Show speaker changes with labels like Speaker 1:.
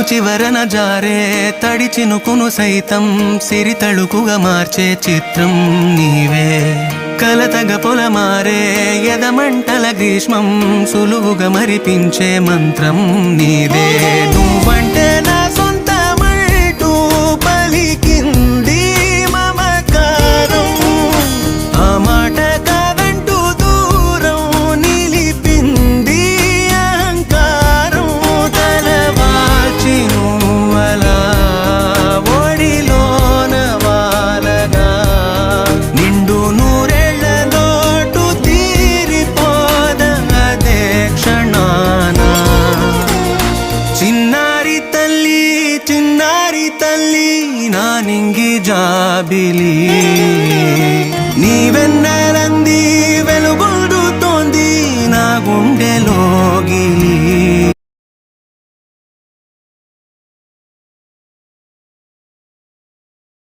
Speaker 1: చివరన జారే తడి చినుకును సైతం సిరి తళుకుగా మార్చే చిత్రం నీవే. కలతగ పొలమారే ఎదమంటల గ్రీష్మం సులువుగా మరిపించే మంత్రం నీదే. నువ్వంటే నా సొంతమంటూ పలికింది మమకారం, ఆ మాట కాదంటూ దూరం నిలిపింది అహంకారం. తలవాల్చి నువ్వలా ఒడిలోన వాలగా నిండు నూరేళ్ల లోటు తీరిపోదదే క్షణాన. చిన్నారి తల్లి నా నింగి జాబిలి, నీ వెన్నెలంది వెలుగొందుతోంది నా గుండెలో